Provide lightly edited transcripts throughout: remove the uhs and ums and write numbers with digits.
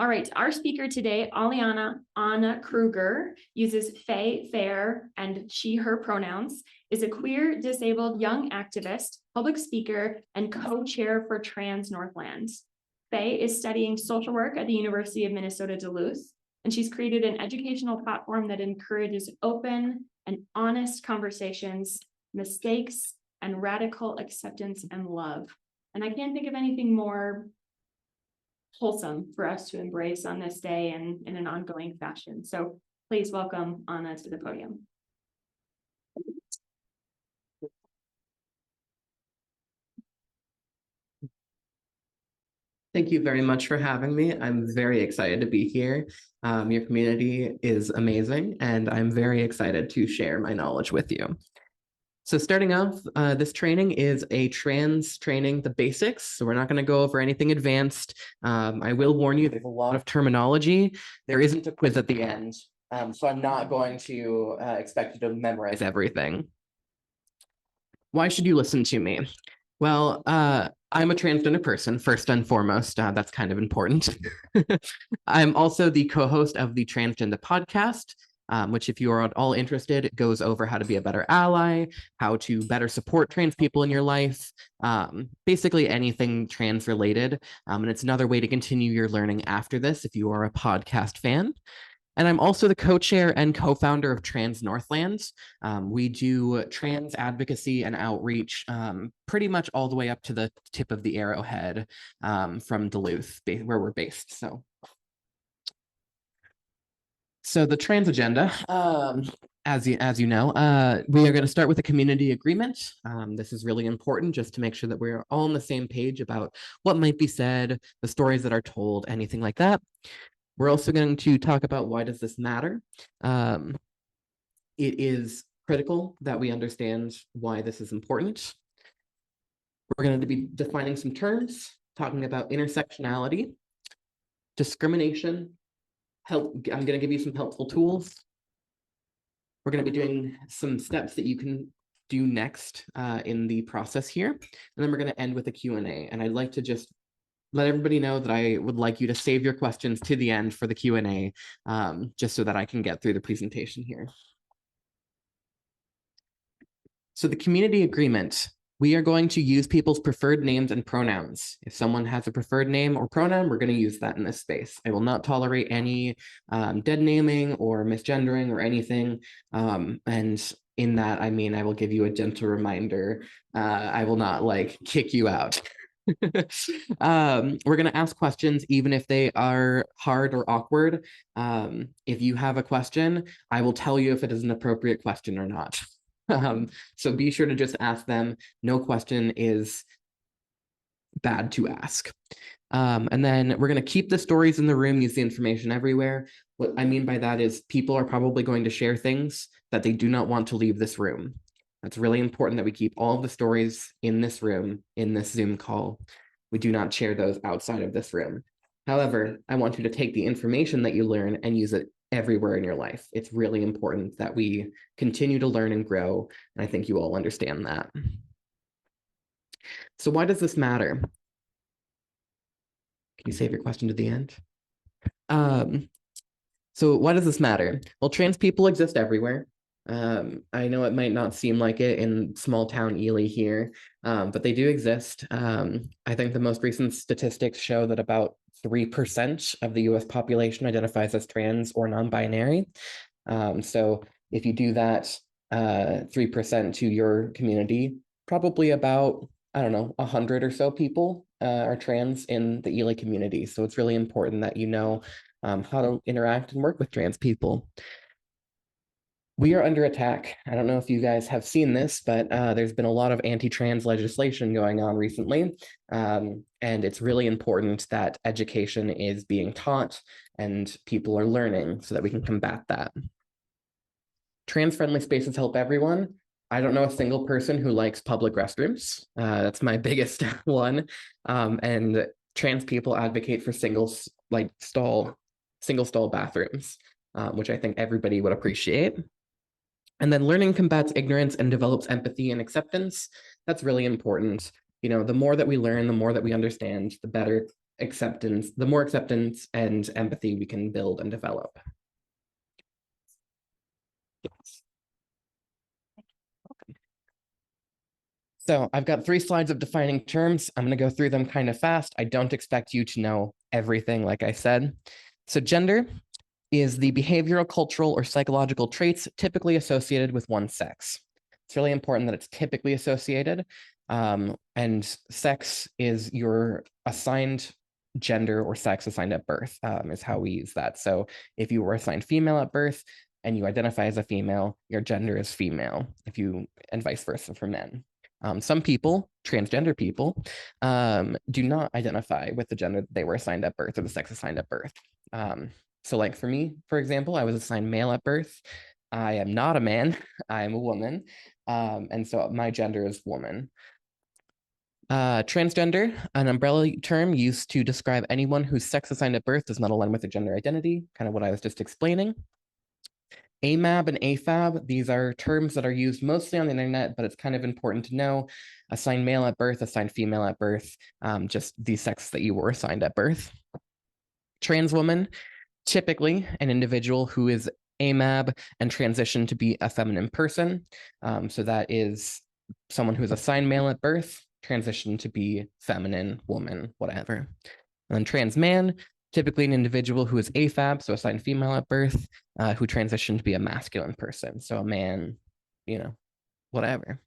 All right, our speaker today, Aleana Kruger, uses faer, and she, her pronouns, is a queer, disabled young activist, public speaker, and co-chair for Trans Northland. Faye is studying social work at the University of Minnesota Duluth, and she's created an educational platform that encourages open and honest conversations, mistakes, and radical acceptance and love. And I can't think of anything more wholesome for us to embrace on this day and in an ongoing fashion. So please welcome Anna to the podium. Thank you very much for having me. I'm very excited to be here. Your community is amazing, and I'm very excited to share my knowledge with you. So starting off, this training is a trans training, the basics. So we're not going to go over anything advanced. I will warn you, there's a lot of terminology. There isn't a quiz at the end. So I'm not going to expect you to memorize everything. Why should you listen to me? Well, I'm a transgender person, first and foremost. That's kind of important. I'm also the co-host of the Transgender podcast, which, if you are at all interested, goes over how to be a better ally, how to better support trans people in your life, basically anything trans related. And it's another way to continue your learning after this if you are a podcast fan. And I'm also the co-chair and co-founder of Trans Northland. We do trans advocacy and outreach pretty much all the way up to the tip of the arrowhead from Duluth, where we're based. So the trans agenda, as you know, we are going to start with a community agreement. This is really important just to make sure that we're all on the same page about what might be said, the stories that are told, anything like that. We're also going to talk about why does this matter. It is critical that we understand why this is important. We're going to be defining some terms, talking about intersectionality, discrimination. I'm going to give you some helpful tools. We're going to be doing some steps that you can do next in the process here. And then we're going to end with a Q&A. And I'd like to just let everybody know that I would like you to save your questions to the end for the Q&A, just so that I can get through the presentation here. So the community agreement, we are going to use people's preferred names and pronouns. If someone has a preferred name or pronoun, we're going to use that in this space. I will not tolerate any dead naming or misgendering or anything. And in that, I mean, I will give you a gentle reminder. I will not kick you out. We're going to ask questions even if they are hard or awkward. If you have a question, I will tell you if it is an appropriate question or not. So be sure to just ask them. No question is bad to ask. And then we're going to keep the stories in the room, use the information everywhere. What I mean by that is people are probably going to share things that they do not want to leave this room. That's really important that we keep all of the stories in this room, in this Zoom call. We do not share those outside of this room. However, I want you to take the information that you learn and use it everywhere in your life. It's really important that we continue to learn and grow, and I think you all understand that. So why does this matter? Can you save your question to the end? So why does this matter? Well, trans people exist everywhere. I know it might not seem like it in small town Ely here, but they do exist. I think the most recent statistics show that about 3% of the US population identifies as trans or non-binary. So if you do that 3% to your community, probably about, I don't know, 100 or so people are trans in the Ely community. So it's really important that you know how to interact and work with trans people. We are under attack. I don't know if you guys have seen this, but there's been a lot of anti-trans legislation going on recently. And it's really important that education is being taught and people are learning so that we can combat that. Trans-friendly spaces help everyone. I don't know a single person who likes public restrooms. That's my biggest one. And trans people advocate for single stall bathrooms, which I think everybody would appreciate. And then learning combats ignorance and develops empathy and acceptance. That's really important. You know, the more that we learn, the more that we understand, the better acceptance, the more acceptance and empathy we can build and develop. Yes. So I've got 3 slides of defining terms. I'm going to go through them kind of fast. I don't expect you to know everything, like I said. So gender is the behavioral, cultural, or psychological traits typically associated with one sex. It's really important that it's typically associated. And sex is your assigned gender or sex assigned at birth, is how we use that. So if you were assigned female at birth and you identify as a female, your gender is female, and vice versa for men. Some people, transgender people, do not identify with the gender that they were assigned at birth or the sex assigned at birth. So like for me, for example, I was assigned male at birth. I am not a man, I am a woman. And so my gender is woman. Transgender, an umbrella term used to describe anyone whose sex assigned at birth does not align with their gender identity, kind of what I was just explaining. AMAB and AFAB, these are terms that are used mostly on the internet, but it's kind of important to know. Assigned male at birth, assigned female at birth, just the sex that you were assigned at birth. Trans woman, typically an individual who is AMAB and transitioned to be a feminine person. So that is someone who is assigned male at birth, transitioned to be feminine, woman, whatever. And then trans man, typically an individual who is AFAB, so assigned female at birth, who transitioned to be a masculine person. So a man, whatever.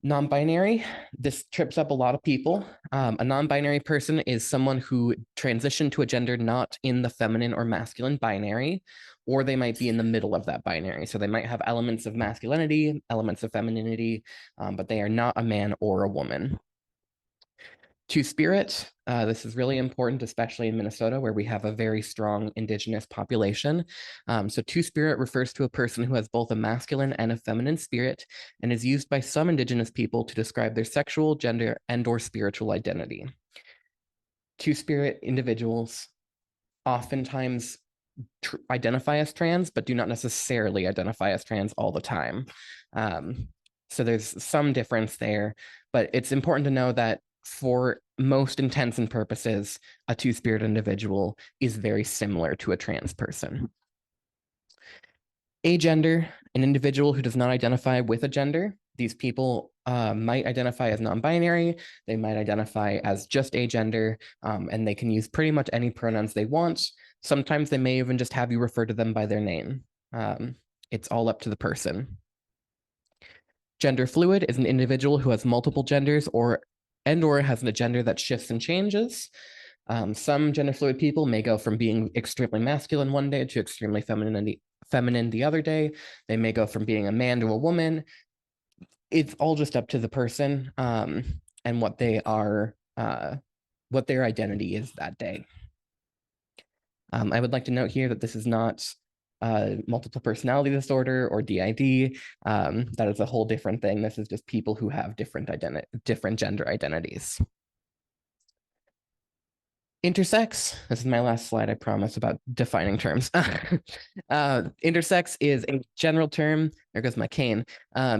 Non-binary, this trips up a lot of people. A non-binary person is someone who transitioned to a gender not in the feminine or masculine binary, or they might be in the middle of that binary. So they might have elements of masculinity, elements of femininity, but they are not a man or a woman. Two-spirit, this is really important, especially in Minnesota, where we have a very strong Indigenous population. So two-spirit refers to a person who has both a masculine and a feminine spirit and is used by some Indigenous people to describe their sexual, gender, and/or spiritual identity. Two-spirit individuals oftentimes identify as trans, but do not necessarily identify as trans all the time. So there's some difference there, but it's important to know that for most intents and purposes, a two-spirit individual is very similar to a trans person. Agender, an individual who does not identify with a gender. These people might identify as non-binary, they might identify as just agender, and they can use pretty much any pronouns they want. Sometimes they may even just have you refer to them by their name. It's all up to the person. Gender fluid is an individual who has multiple genders or has a gender that shifts and changes. Some gender fluid people may go from being extremely masculine one day to extremely feminine the other day. They may go from being a man to a woman. It's all just up to the person and what they are, what their identity is that day. I would like to note here that this is not multiple personality disorder or DID. That is a whole different thing. This is just people who have different gender identities. Intersex, this is my last slide, I promise, about defining terms. Intersex is a general term, there goes my cane,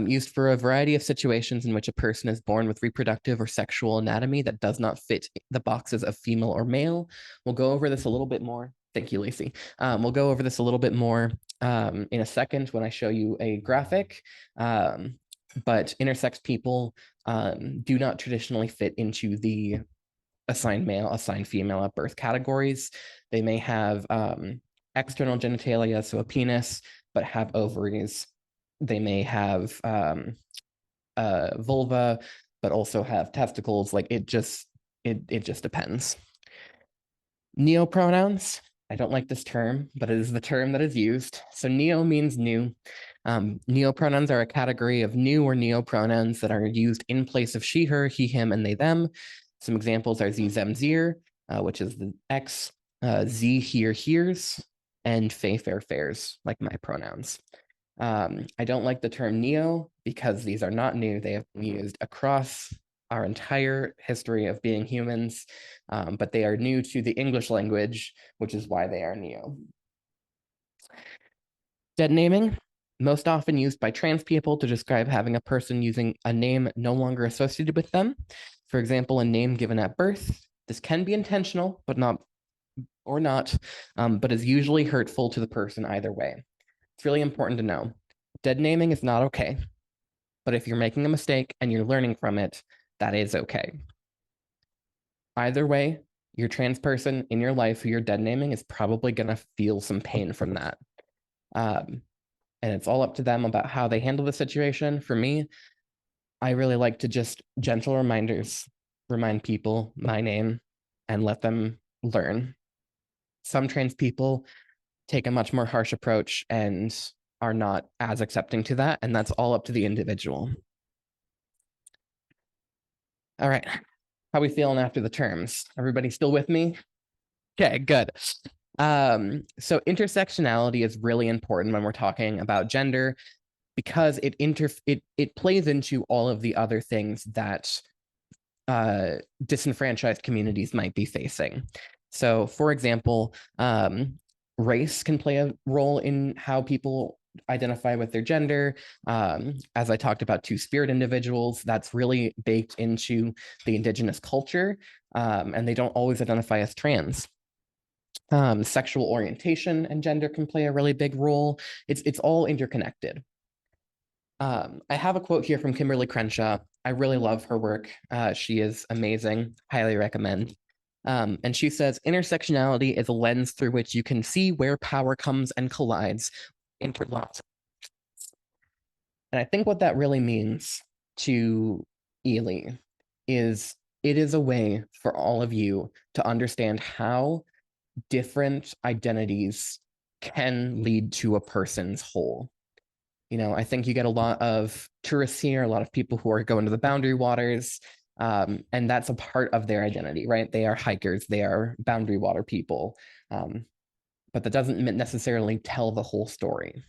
used for a variety of situations in which a person is born with reproductive or sexual anatomy that does not fit the boxes of female or male. We'll go over this a little bit more. Thank you, Lacey. We'll go over this a little bit more in a second when I show you a graphic. But intersex people do not traditionally fit into the assigned male, assigned female at birth categories. They may have external genitalia, so a penis, but have ovaries. They may have vulva, but also have testicles. Like it just depends. Neopronouns. I don't like this term, but it is the term that is used. So neo means new. Neopronouns are a category of new or neopronouns that are used in place of she, her, he, him, and they, them. Some examples are sie, them, zir, which is the X, sie, here, heres, and fae, faer, fairs, like my pronouns. I don't like the term neo because these are not new. They have been used across our entire history of being humans, but they are new to the English language, which is why they are neo. Dead naming, most often used by trans people to describe having a person using a name no longer associated with them. For example, a name given at birth. This can be intentional, but not, but is usually hurtful to the person either way. It's really important to know. Dead naming is not okay, but if you're making a mistake and you're learning from it, that is okay. Either way, your trans person in your life who you're dead naming is probably going to feel some pain from that. And it's all up to them about how they handle the situation. For me, I really like to just gentle reminders, remind people my name and let them learn. Some trans people take a much more harsh approach and are not as accepting to that. And that's all up to the individual. All right. How we feeling after the terms? Everybody still with me? Okay, good. So intersectionality is really important when we're talking about gender because it plays into all of the other things that disenfranchised communities might be facing. So, for example, race can play a role in how people identify with their gender. As I talked about two-spirit individuals, that's really baked into the indigenous culture, and they don't always identify as trans. Sexual orientation and gender can play a really big role. It's all interconnected. I have a quote here from Kimberly Crenshaw. I really love her work. She is amazing. Highly recommend. And she says, intersectionality is a lens through which you can see where power comes and collides, interlocks. And I think what that really means to Ely is it is a way for all of you to understand how different identities can lead to a person's whole. You know, I think you get a lot of tourists here, a lot of people who are going to the boundary waters, and that's a part of their identity, right? They are hikers, they are boundary water people, but that doesn't necessarily tell the whole story.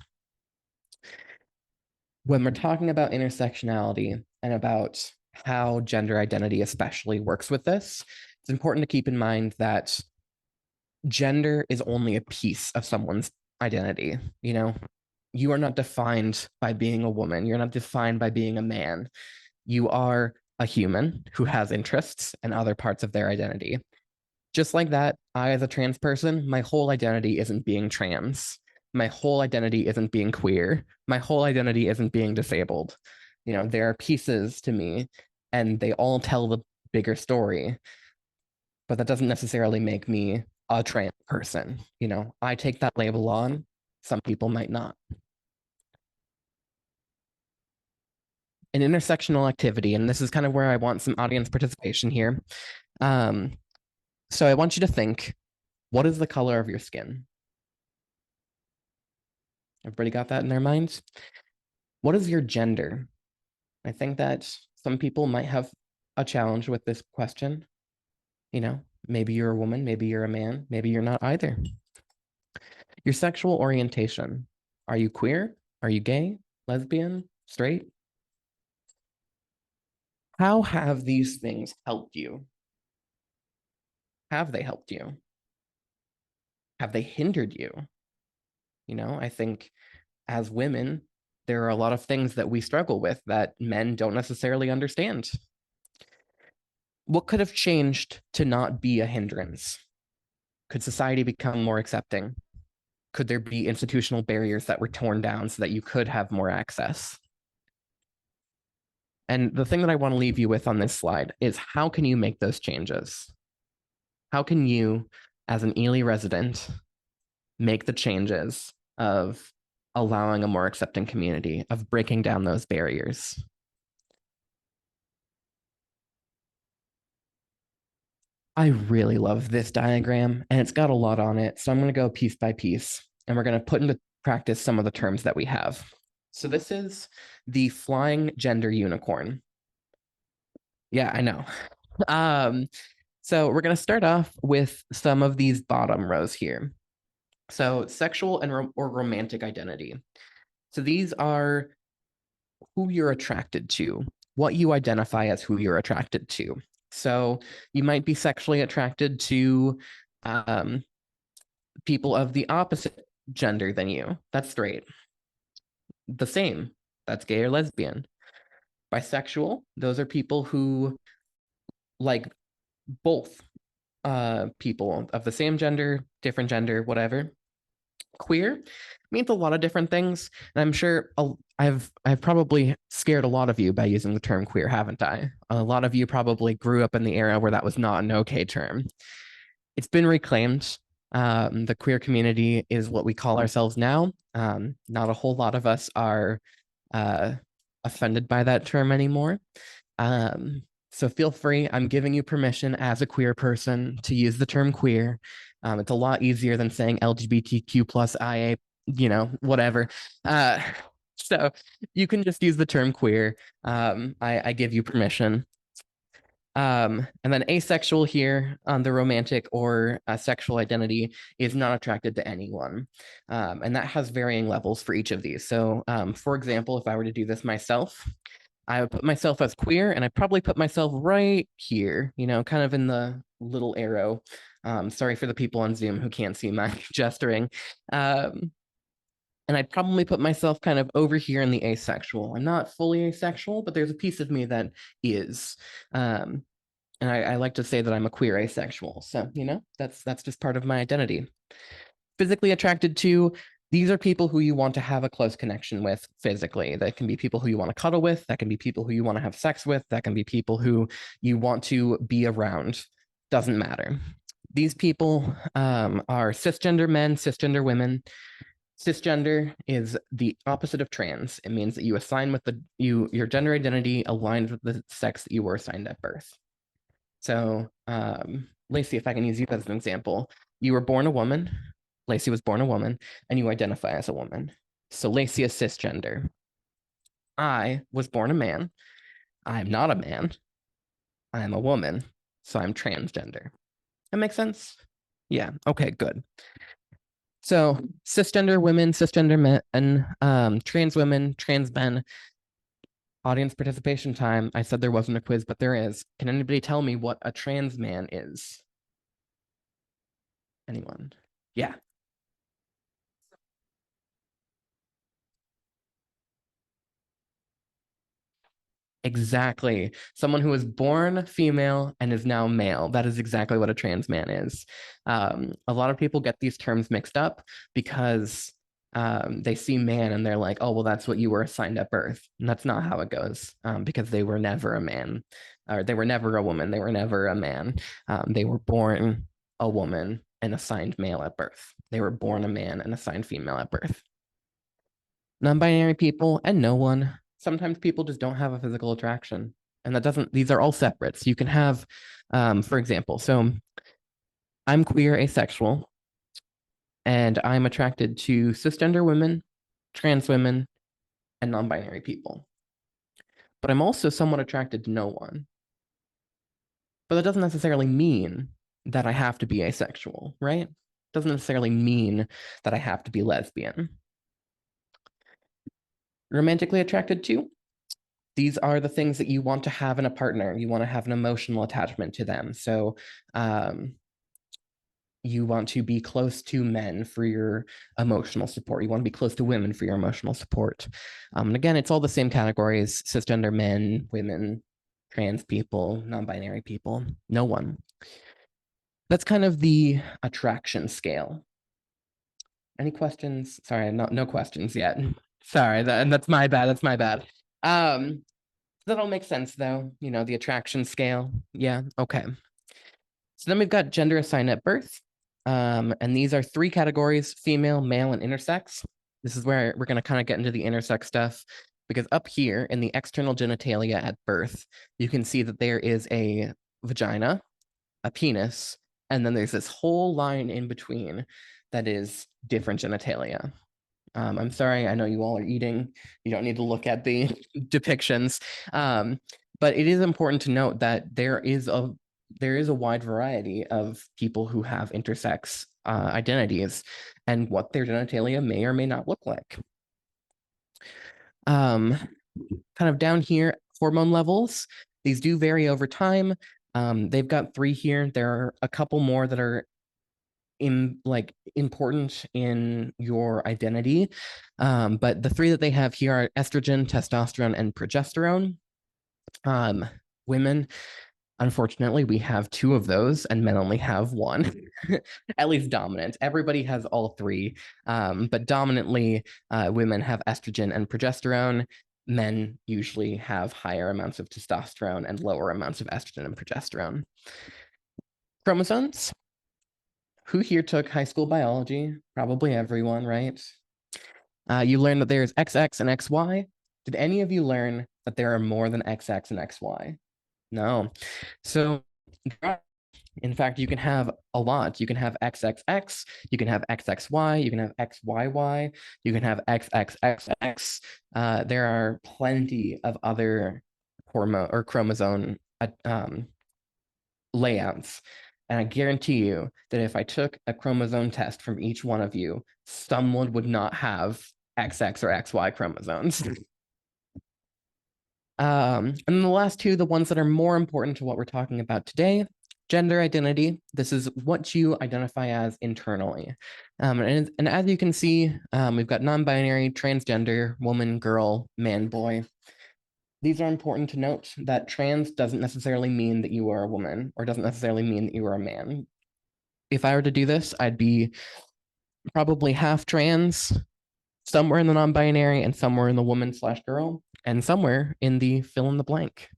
When we're talking about intersectionality and about how gender identity especially works with this, it's important to keep in mind that gender is only a piece of someone's identity. You know, you are not defined by being a woman. You're not defined by being a man. You are a human who has interests and other parts of their identity. Just like that, I, as a trans person, my whole identity isn't being trans. My whole identity isn't being queer. My whole identity isn't being disabled. You know, there are pieces to me and they all tell the bigger story, but that doesn't necessarily make me a trans person. You know, I take that label on. Some people might not. An intersectional activity, and this is kind of where I want some audience participation here. So I want you to think, what is the color of your skin? Everybody got that in their minds? What is your gender? I think that some people might have a challenge with this question. You know, maybe you're a woman, maybe you're a man, maybe you're not either. Your sexual orientation. Are you queer? Are you gay, lesbian, straight? How have these things helped you? Have they helped you? Have they hindered you? You know, I think as women, there are a lot of things that we struggle with that men don't necessarily understand. What could have changed to not be a hindrance? Could society become more accepting? Could there be institutional barriers that were torn down so that you could have more access? And the thing that I want to leave you with on this slide is how can you make those changes? How can you, as an Ely resident, make the changes of allowing a more accepting community, of breaking down those barriers? I really love this diagram and it's got a lot on it. So I'm going to go piece by piece and we're going to put into practice some of the terms that we have. So this is the flying gender unicorn. Yeah, I know. So we're going to start off with some of these bottom rows here. So sexual and or romantic identity. So these are who you're attracted to, what you identify as who you're attracted to. So you might be sexually attracted to people of the opposite gender than you. That's straight. The same. That's gay or lesbian. Bisexual, those are people who like both people of the same gender, different gender, whatever. Queer means a lot of different things, and I'm sure I've probably scared a lot of you by using the term queer, haven't I? A lot of you probably grew up in the era where that was not an okay term. It's been reclaimed. The queer community is what we call ourselves now. Not a whole lot of us are offended by that term anymore. So feel free. I'm giving you permission as a queer person to use the term queer. It's a lot easier than saying LGBTQ plus IA, whatever. So you can just use the term queer. I give you permission. And then asexual here on the romantic or sexual identity is not attracted to anyone. And that has varying levels for each of these. So for example, if I were to do this myself, I would put myself as queer, and I probably put myself right here, kind of in the little arrow. Sorry for the people on Zoom who can't see my gesturing. And I'd probably put myself kind of over here in the asexual. I'm not fully asexual, but there's a piece of me that is. And I like to say that I'm a queer asexual. So, that's just part of my identity. Physically attracted to, these are people who you want to have a close connection with physically. That can be people who you want to cuddle with. That can be people who you want to have sex with. That can be people who you want to be around. Doesn't matter. These people are cisgender men, cisgender women. Cisgender is the opposite of trans. It means that you assign with your gender identity aligned with the sex that you were assigned at birth. So, Lacey, if I can use you as an example, you were born a woman. Lacey was born a woman, and you identify as a woman. So Lacey is cisgender. I was born a man. I'm not a man. I am a woman, so I'm transgender. That makes sense? Yeah, okay, good. So cisgender women, cisgender men, trans women, trans men. Audience participation time. I said there wasn't a quiz, but there is. Can anybody tell me what a trans man is? Anyone? Yeah. Exactly. Someone who was born female and is now male. That is exactly what a trans man is. A lot of people get these terms mixed up because they see man and they're like, oh, well, that's what you were assigned at birth. And that's not how it goes because they were never a man, or they were never a woman. They were never a man. They were born a woman and assigned male at birth. They were born a man and assigned female at birth. Non-binary people and no one. Sometimes people just don't have a physical attraction, and these are all separate. So you can have, for example, so I'm queer asexual, and I'm attracted to cisgender women, trans women, and non-binary people. But I'm also somewhat attracted to no one. But that doesn't necessarily mean that I have to be asexual, right? Doesn't necessarily mean that I have to be lesbian. Romantically attracted to, these are the things that you want to have in a partner. You want to have an emotional attachment to them. So you want to be close to men for your emotional support. You want to be close to women for your emotional support. And again, it's all the same categories: cisgender men, women, trans people, non-binary people, no one. That's kind of the attraction scale. Any questions? Sorry, no questions yet. Sorry, that's my bad. That's my bad. That all makes sense though. The attraction scale. Yeah, okay. So then we've got gender assigned at birth. And these are 3 categories: female, male, and intersex. This is where we're going to kind of get into the intersex stuff, because up here in the external genitalia at birth, you can see that there is a vagina, a penis, and then there's this whole line in between that is different genitalia. I'm sorry, I know you all are eating. You don't need to look at the depictions. But it is important to note that there is a wide variety of people who have intersex identities and what their genitalia may or may not look like. Kind of down here, hormone levels. These do vary over time. They've got 3 here. There are a couple more that are important in your identity. But the 3 that they have here are estrogen, testosterone, and progesterone. Women, Unfortunately, we have two of those and men only have one, at least dominant. Everybody has all three, but dominantly, women have estrogen and progesterone. Men usually have higher amounts of testosterone and lower amounts of estrogen and progesterone. Chromosomes. Who here took high school biology? Probably everyone, right? You learned that there's XX and XY. Did any of you learn that there are more than XX and XY? No. So, in fact, you can have a lot. You can have XXX, you can have XXY, you can have XYY, you can have XXXX. There are plenty of other hormone or chromosome layouts. And I guarantee you that if I took a chromosome test from each one of you, someone would not have XX or XY chromosomes. And then the last two, the ones that are more important to what we're talking about today, gender identity. This is what you identify as internally. And as you can see, we've got non-binary, transgender, woman, girl, man, boy. These are important to note that trans doesn't necessarily mean that you are a woman or doesn't necessarily mean that you are a man. If I were to do this, I'd be probably half trans, somewhere in the non-binary and somewhere in the woman/girl, and somewhere in the fill in the blank.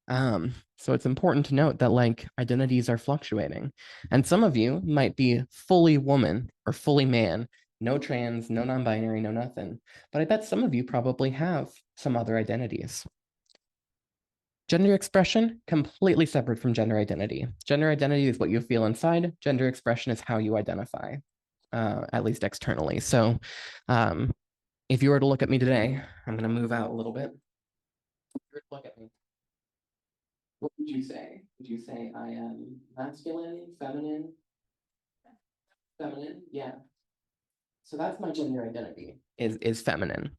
So it's important to note that like identities are fluctuating. And some of you might be fully woman or fully man, no trans, no non-binary, no nothing. But I bet some of you probably have some other identities. Gender expression, completely separate from gender identity. Gender identity is what you feel inside. Gender expression is how you identify, at least externally. So if you were to look at me today, I'm going to move out a little bit. If you were to look at me, what would you say? Would you say I am masculine, feminine? Feminine, yeah. So that's my gender identity, is feminine.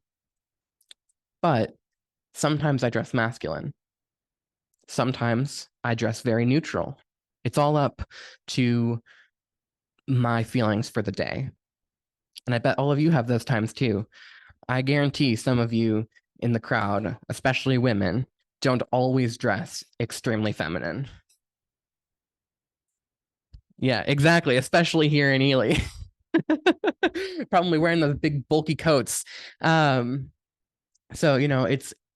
But sometimes I dress masculine. Sometimes I dress very neutral. It's all up to my feelings for the day. And I bet all of you have those times too. I guarantee some of you in the crowd, especially women, don't always dress extremely feminine. Yeah, exactly. Especially here in Ely. Probably wearing those big bulky coats. So,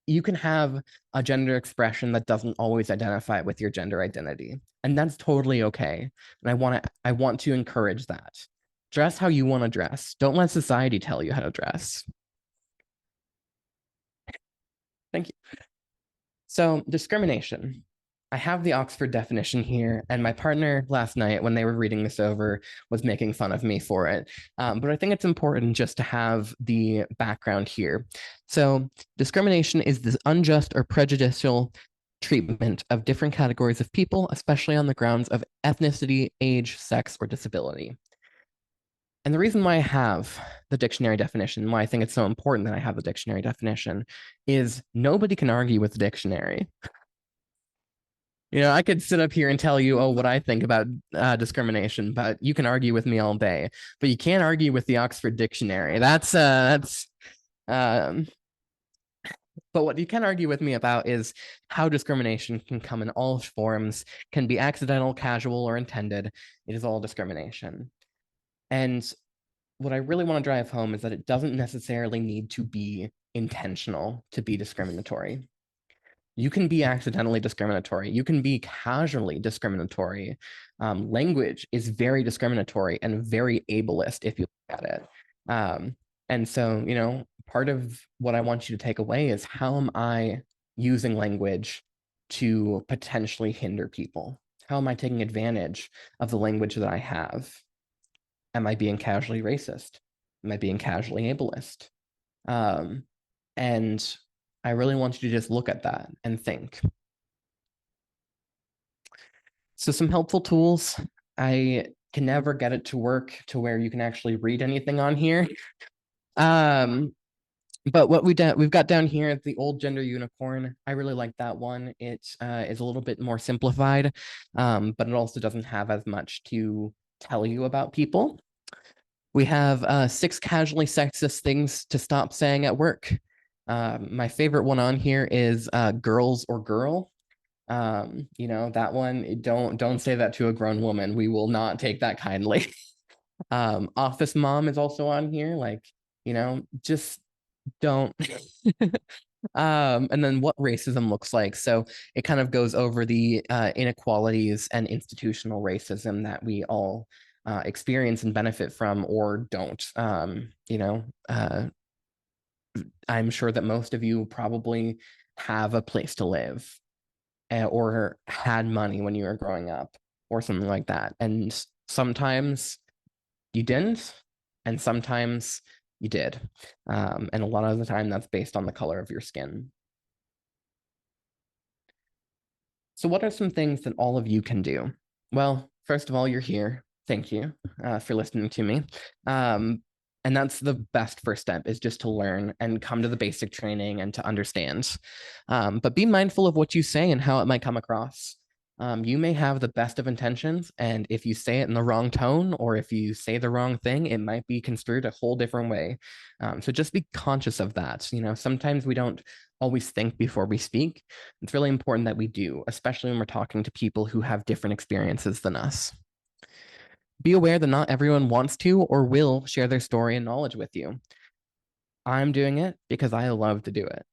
you can have a gender expression that doesn't always identify with your gender identity. And that's totally okay. And I want to encourage that. Dress how you want to dress. Don't let society tell you how to dress. Thank you. So, discrimination. I have the Oxford definition here, and my partner last night, when they were reading this over, was making fun of me for it. But I think it's important just to have the background here. So, discrimination is the unjust or prejudicial treatment of different categories of people, especially on the grounds of ethnicity, age, sex, or disability. And the reason why I have the dictionary definition, why I think it's so important that I have the dictionary definition, is nobody can argue with the dictionary. I could sit up here and tell you, what I think about discrimination, but you can argue with me all day. But you can't argue with the Oxford Dictionary. But what you can argue with me about is how discrimination can come in all forms, can be accidental, casual, or intended. It is all discrimination. And what I really want to drive home is that it doesn't necessarily need to be intentional to be discriminatory. You can be accidentally discriminatory. You can be casually discriminatory. Language is very discriminatory and very ableist if you look at it. And so, part of what I want you to take away is how am I using language to potentially hinder people? How am I taking advantage of the language that I have? Am I being casually racist? Am I being casually ableist? And I really want you to just look at that and think. So some helpful tools. I can never get it to work to where you can actually read anything on here. But what we've got down here is the old gender unicorn. I really like that one. It is a little bit more simplified, but it also doesn't have as much to tell you about people. We have 6 casually sexist things to stop saying at work. My favorite one on here is girls or girl. You know, that one, don't say that to a grown woman. We will not take that kindly. Office mom is also on here, like, you know, just don't. And then what racism looks like. So it kind of goes over the inequalities and institutional racism that we all experience and benefit from or don't. You know, I'm sure that most of you probably have a place to live or had money when you were growing up or something like that. And sometimes you didn't, and sometimes you did. And a lot of the time that's based on the color of your skin. So what are some things that all of you can do? Well, first of all, you're here. Thank you for listening to me. And that's the best first step, is just to learn and come to the basic training and to understand. But be mindful of what you say and how it might come across. You may have the best of intentions, and if you say it in the wrong tone or if you say the wrong thing, it might be construed a whole different way. So just be conscious of that. You know, sometimes we don't always think before we speak. It's really important that we do, especially when we're talking to people who have different experiences than us. Be aware that not everyone wants to or will share their story and knowledge with you. I'm doing it because I love to do it.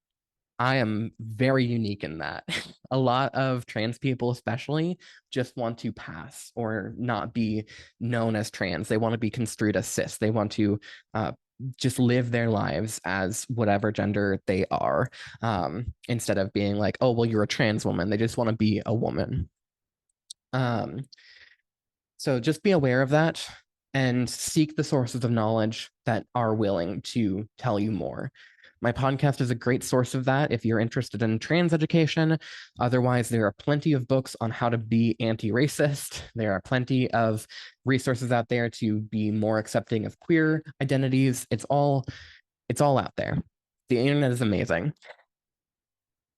I am very unique in that. A lot of trans people, especially, just want to pass or not be known as trans. They want to be construed as cis. They want to just live their lives as whatever gender they are, instead of being like, oh, well, you're a trans woman. They just want to be a woman. So just be aware of that and seek the sources of knowledge that are willing to tell you more. My podcast is a great source of that if you're interested in trans education. Otherwise, there are plenty of books on how to be anti-racist. There are plenty of resources out there to be more accepting of queer identities. It's all out there. The internet is amazing.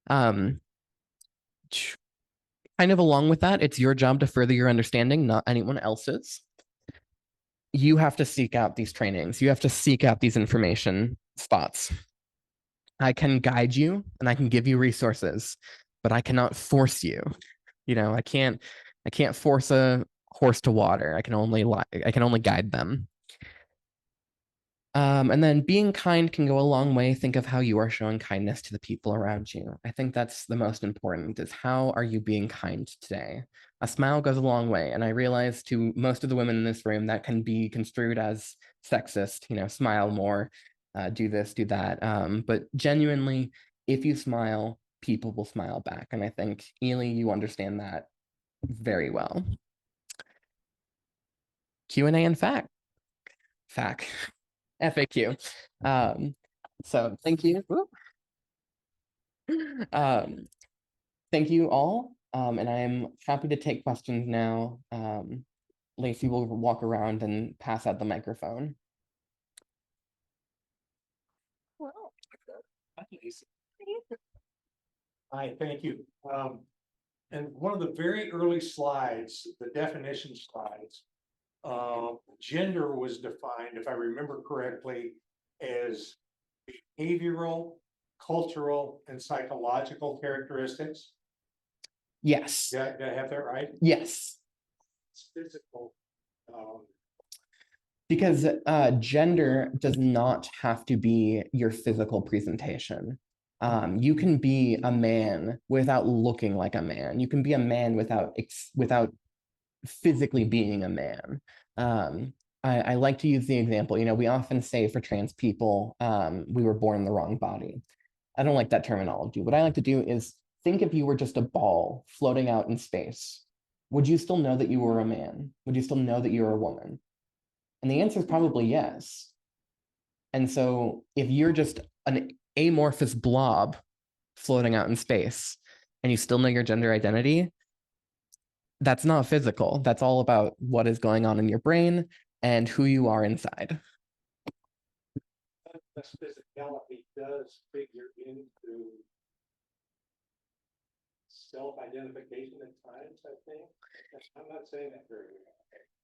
Kind of along with that, it's your job to further your understanding, not anyone else's. You have to seek out these trainings. You have to seek out these information spots. I can guide you and I can give you resources, but I cannot force you. You know, I can't force a horse to water. I can only guide them. And then being kind can go a long way. Think of how you are showing kindness to the people around you. I think that's the most important, is how are you being kind today? A smile goes a long way. And I realize to most of the women in this room that can be construed as sexist, you know, smile more, do this, do that. But genuinely, if you smile, people will smile back. And I think, Ely, you understand that very well. Q&A and fact. FAQ. So thank you. Thank you all. And I'm happy to take questions now. Lacey will walk around and pass out the microphone. Hi, thank you. And one of the very early slides, the definition slides, gender was defined, if I remember correctly, as behavioral, cultural, and psychological characteristics. Yes. Did I have that right? Yes. It's physical. Because gender does not have to be your physical presentation. You can be a man without looking like a man. You can be a man without physically being a man. I like to use the example, you know, we often say for trans people, we were born in the wrong body. I don't like that terminology. What I like to do is think if you were just a ball floating out in space, would you still know that you were a man? Would you still know that you were a woman? And the answer is probably yes. And so if you're just an amorphous blob floating out in space and you still know your gender identity, that's not physical. That's all about what is going on in your brain and who you are inside. This physicality does figure into self-identification at times, I think. I'm not saying that very well.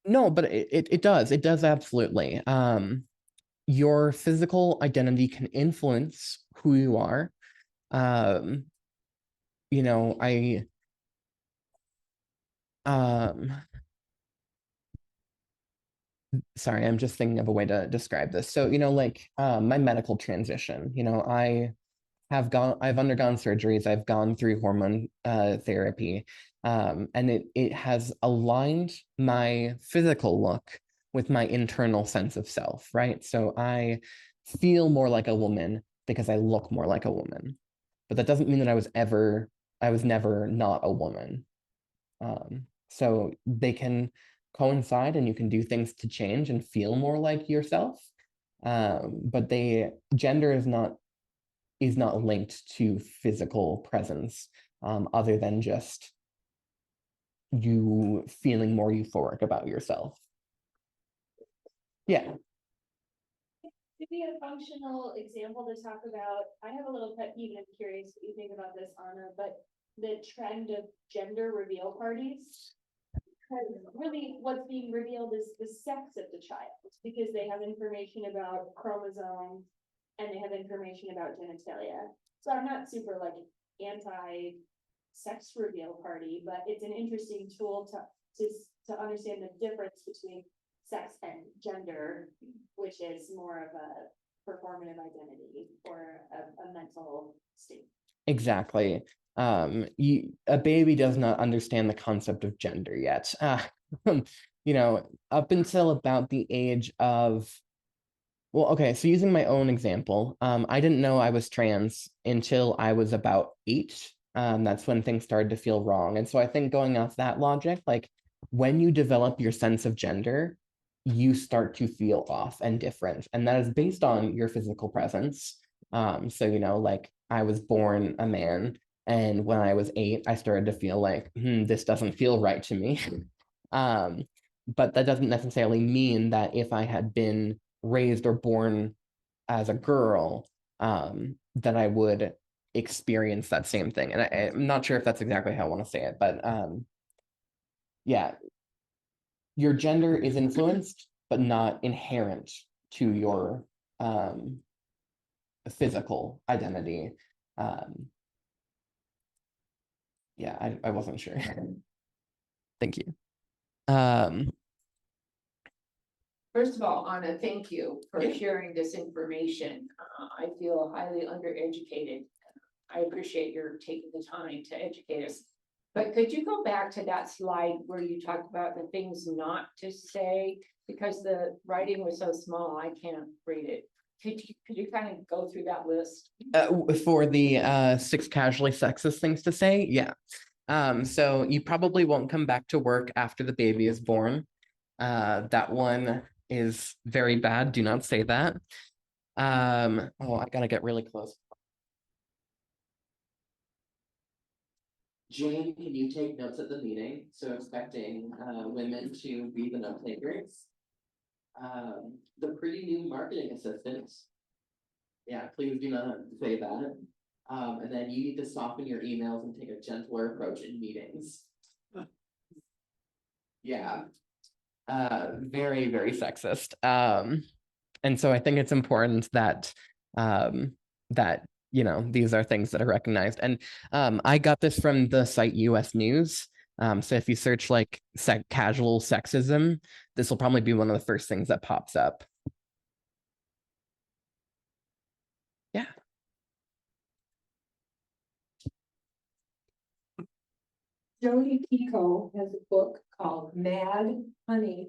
No, but it does. It does absolutely. Your physical identity can influence who you are. You know, um, sorry, I'm just thinking of a way to describe this. So, like my medical transition, I've undergone surgeries, I've gone through hormone therapy, and it has aligned my physical look with my internal sense of self, right? So I feel more like a woman because I look more like a woman. But that doesn't mean that I was never not a woman. So they can coincide and you can do things to change and feel more like yourself. But gender is not linked to physical presence, other than just you feeling more euphoric about yourself. Yeah. Maybe a functional example to talk about. I have a little pet peeve, and I'm curious what you think about this, Anna, but the trend of gender reveal parties. Really, what's being revealed is the sex of the child, because they have information about chromosomes and they have information about genitalia. So I'm not super like anti-sex reveal party, but it's an interesting tool to understand the difference between sex and gender, which is more of a performative identity or a mental state. Exactly. A baby does not understand the concept of gender yet. Up until about the age of, well, okay, so using my own example, I didn't know I was trans until I was about 8. That's when things started to feel wrong. And so I think going off that logic, like when you develop your sense of gender, you start to feel off and different. And that is based on your physical presence. So, like I was born a man, and when I was 8, I started to feel like, this doesn't feel right to me. But that doesn't necessarily mean that if I had been raised or born as a girl, that I would experience that same thing. And I'm not sure if that's exactly how I want to say it, but yeah, your gender is influenced, but not inherent to your physical identity. Yeah, I wasn't sure. Thank you. First of all, Anna, thank you for sharing this information. I feel highly undereducated. I appreciate your taking the time to educate us. But could you go back to that slide where you talked about the things not to say? Because the writing was so small, I can't read it. Could you kind of go through that list? For the 6 casually sexist things to say, yeah. So you probably won't come back to work after the baby is born. That one is very bad. Do not say that. Oh, I gotta get really close. Jane, can you take notes at the meeting? So expecting women to be the note takers. The pretty new marketing assistant. Yeah, please do not say that. And then you need to soften your emails and take a gentler approach in meetings. Yeah. Very, very sexist. And so I think it's important that these are things that are recognized. And I got this from the site US News. So if you search like casual sexism, this will probably be one of the first things that pops up. Yeah. Jodi Picoult has a book called Mad Honey.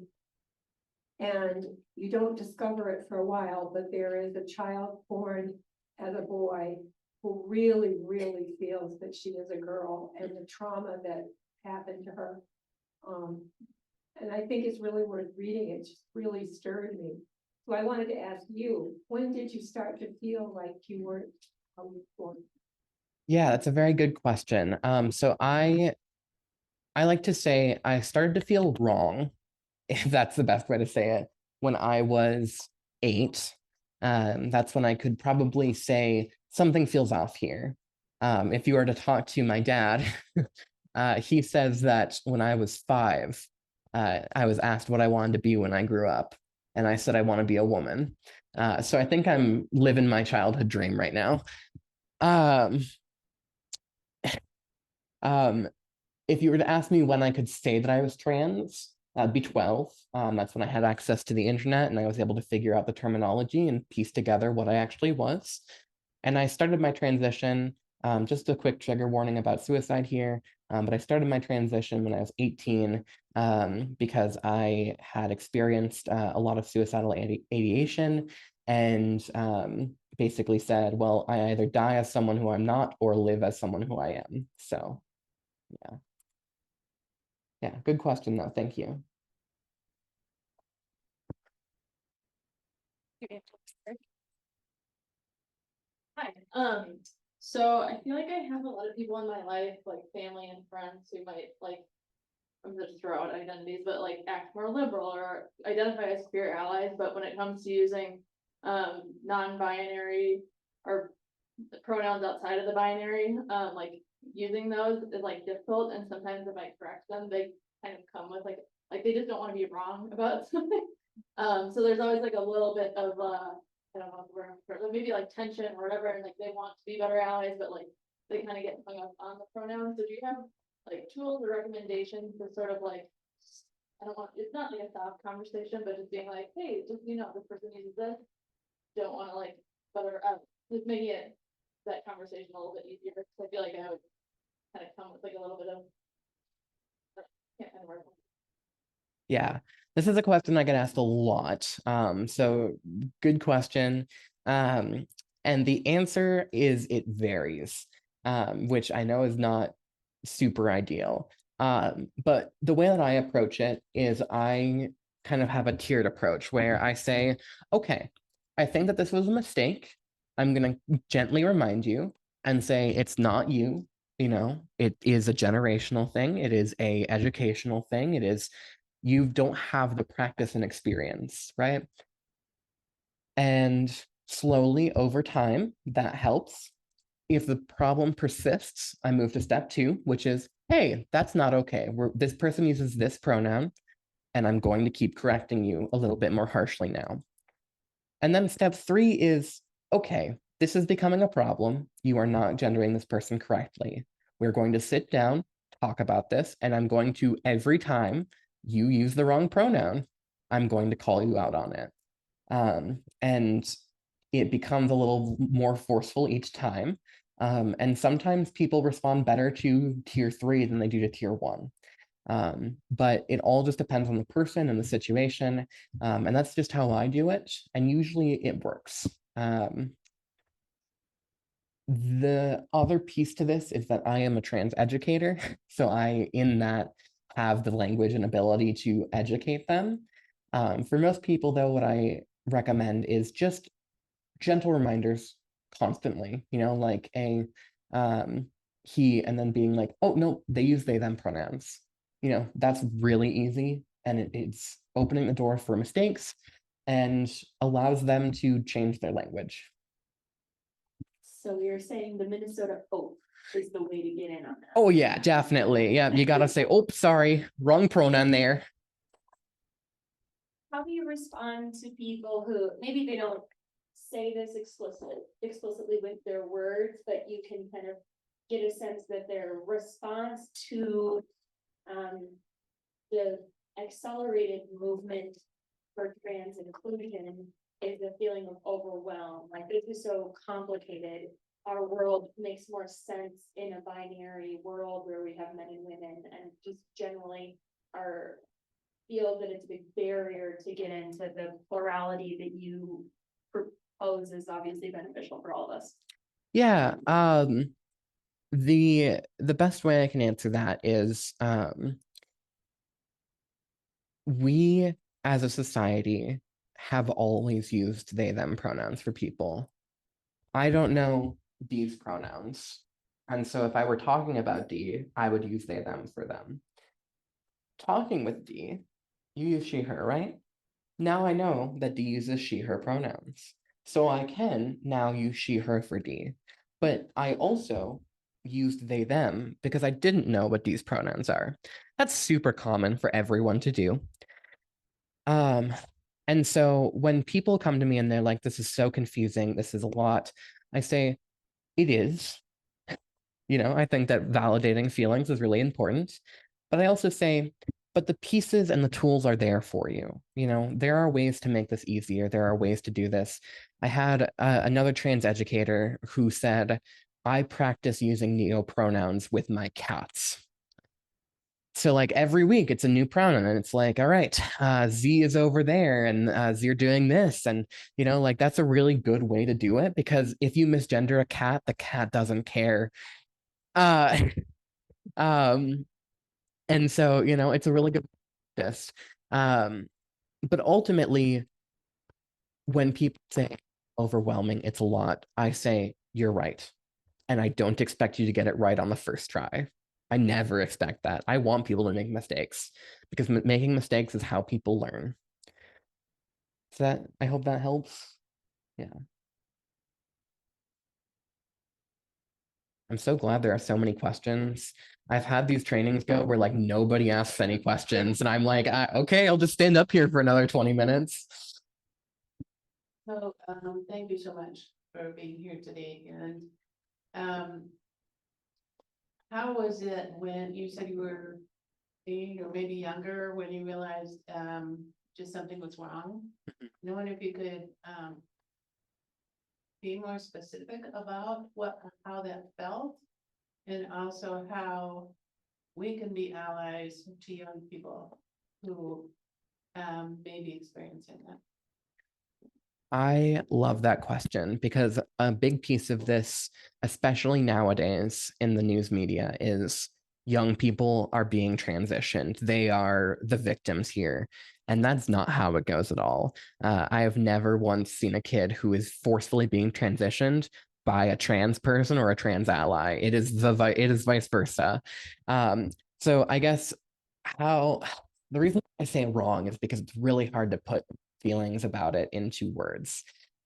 And you don't discover it for a while, but there is a child born as a boy who really, really feels that she is a girl and the trauma that happened to her. And I think it's really worth reading. It just really stirred me. So I wanted to ask you, when did you start to feel like you weren't born? Yeah, that's a very good question. So I like to say I started to feel wrong, if that's the best way to say it, when I was 8. That's when I could probably say something feels off here. If you were to talk to my dad, he says that when I was 5, I was asked what I wanted to be when I grew up, and I said I want to be a woman. So I think I'm living my childhood dream right now. Um, if you were to ask me when I could say that I was trans, that'd be 12. That's when I had access to the internet and I was able to figure out the terminology and piece together what I actually was. And I started my transition, just a quick trigger warning about suicide here, but I started my transition when I was 18 because I had experienced a lot of suicidal ideation and basically said, well, I either die as someone who I'm not or live as someone who I am. So, yeah. Yeah, good question though. Thank you. Hi, so I feel like I have a lot of people in my life, like family and friends who might like, I'm gonna just throw out identities, but like act more liberal or identify as queer allies, but when it comes to using non-binary or pronouns outside of the binary, like using those is like difficult, and sometimes if I correct them, they kind of come with like they just don't want to be wrong about something. So there's always like a little bit of I don't know if we're maybe like tension or whatever, and like they want to be better allies, but like they kind of get hung up on the pronouns. So do you have like tools or recommendations to sort of like, I don't want, it's not like a soft conversation, but just being like, hey, just this person uses this. Don't want to like better just making it that conversation a little bit easier, because I feel like I would kind of come with like a little bit of can't kind of work. Yeah, this is a question I get asked a lot. So good question. And the answer is it varies, which I know is not super ideal. But the way that I approach it is I kind of have a tiered approach where I say, okay, I think that this was a mistake. I'm going to gently remind you and say it's not you. It is a generational thing. It is a educational thing. It is you don't have the practice and experience, right? And slowly over time, that helps. If the problem persists, I move to step 2, which is, hey, that's not okay. This person uses this pronoun, and I'm going to keep correcting you a little bit more harshly now. And then step 3 is, okay, this is becoming a problem. You are not gendering this person correctly. We're going to sit down, talk about this, and I'm going to, every time you use the wrong pronoun, I'm going to call you out on it. And it becomes a little more forceful each time. And sometimes people respond better to tier 3 than they do to tier 1. But it all just depends on the person and the situation. And that's just how I do it. And usually it works. The other piece to this is that I am a trans educator. So I, in that, have the language and ability to educate them. For most people, though, what I recommend is just gentle reminders constantly, like a he, and then being like, oh, no, they use they, them pronouns. That's really easy. And it's opening the door for mistakes and allows them to change their language. So you're saying the Minnesota oath is the way to get in on that? Oh, yeah, definitely. Yeah, you got to say, oh, sorry, wrong pronoun there. How do you respond to people who maybe they don't say this explicitly with their words, but you can kind of get a sense that their response to the accelerated movement for trans inclusion is a feeling of overwhelm, like this is so complicated. Our world makes more sense in a binary world where we have men and women, and just generally feel that it's a big barrier to get into the plurality that you propose is obviously beneficial for all of us. Yeah, the best way I can answer that is we as a society have always used they them pronouns for people. I don't know these pronouns. And so if I were talking about D, I would use they them for them. Talking with D, you use she her, right? Now I know that D uses she her pronouns. So I can now use she her for D. But I also used they them because I didn't know what D's pronouns are. That's super common for everyone to do. And so when people come to me and they're like, this is so confusing, this is a lot, I say, it is. You know, I think that validating feelings is really important. But I also say, but the pieces and the tools are there for you. You know, there are ways to make this easier. There are ways to do this. I had another trans educator who said, I practice using neo pronouns with my cats. So like every week it's a new pronoun and it's like, all right, Z is over there and you're doing this. And, you know, like that's a really good way to do it because if you misgender a cat, the cat doesn't care. Uh, um, and so, you know, it's a really good practice. But ultimately, when people say overwhelming, it's a lot, I say, you're right. And I don't expect you to get it right on the first try. I never expect that. I want people to make mistakes because making mistakes is how people learn. So I hope that helps. Yeah. I'm so glad there are so many questions. I've had these trainings go where like nobody asks any questions and I'm like, okay, I'll just stand up here for another 20 minutes. So, thank you so much for being here today, and, how was it when you said you were 8 or maybe younger, when you realized, just something was wrong? I wonder if you could, be more specific about how that felt, and also how we can be allies to young people who, may be experiencing that. I love that question because a big piece of this, especially nowadays in the news media, is young people are being transitioned. They are the victims here. And that's not how it goes at all. I have never once seen a kid who is forcefully being transitioned by a trans person or a trans ally. It is vice versa. So I guess how the reason I say wrong is because it's really hard to put feelings about it into words.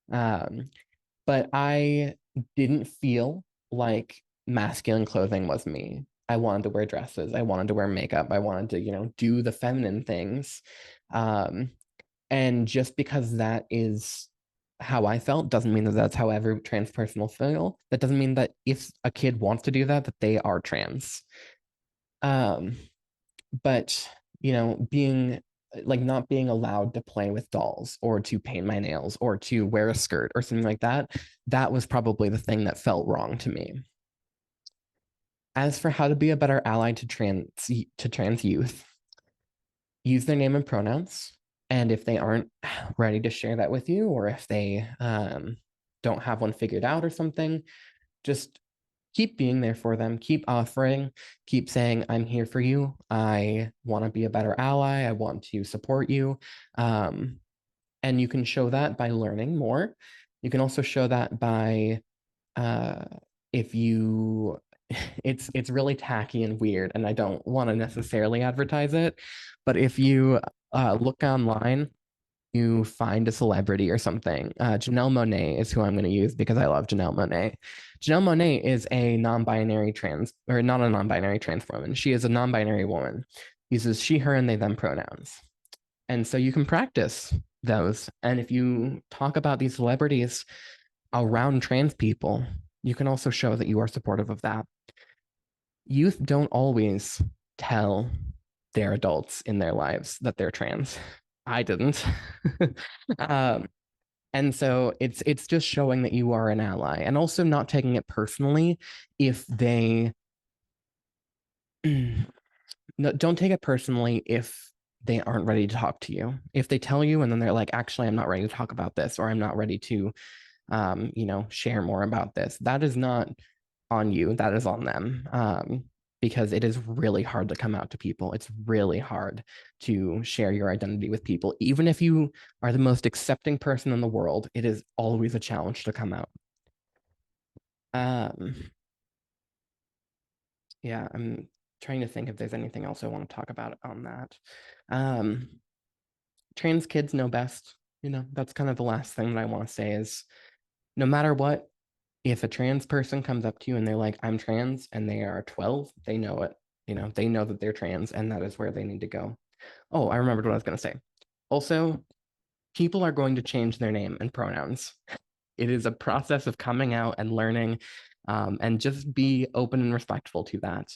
But I didn't feel like masculine clothing was me. I wanted to wear dresses. I wanted to wear makeup. I wanted to, you know, do the feminine things. And just because that is how I felt doesn't mean that that's how every trans person will feel. That doesn't mean that if a kid wants to do that, that they are trans. But you know, being like not being allowed to play with dolls or to paint my nails or to wear a skirt or something like that, that was probably the thing that felt wrong to me. As for how to be a better ally to trans youth, use their name and pronouns. And if they aren't ready to share that with you, or if they don't have one figured out or something, just keep being there for them, keep offering, keep saying, I'm here for you. I want to be a better ally. I want to support you. And you can show that by learning more. You can also show that by if you, it's really tacky and weird, and I don't want to necessarily advertise it, but if you look online, you find a celebrity or something. Janelle Monáe is who I'm going to use because I love Janelle Monáe. Janelle Monáe is a non-binary trans, or not a non-binary trans woman. She is a non-binary woman. Uses she, her, and they, them pronouns. And so you can practice those. And if you talk about these celebrities around trans people, you can also show that you are supportive of that. Youth don't always tell their adults in their lives that they're trans. I didn't. And so it's just showing that you are an ally, and also not taking it personally if they no, don't take it personally if they aren't ready to talk to you. If they tell you and then they're like, actually, I'm not ready to talk about this, or I'm not ready to you know, share more about this. That is not on you, that is on them. Because it is really hard to come out to people. It's really hard to share your identity with people. Even if you are the most accepting person in the world, it is always a challenge to come out. Yeah, I'm trying to think if there's anything else I want to talk about on that. Trans kids know best. You know, that's kind of the last thing that I want to say is no matter what, if a trans person comes up to you and they're like, I'm trans, and they are 12, they know it. You know, they know that they're trans, and that is where they need to go. Oh, I remembered what I was going to say. Also, people are going to change their name and pronouns. it is a process of coming out and learning, and just be open and respectful to that.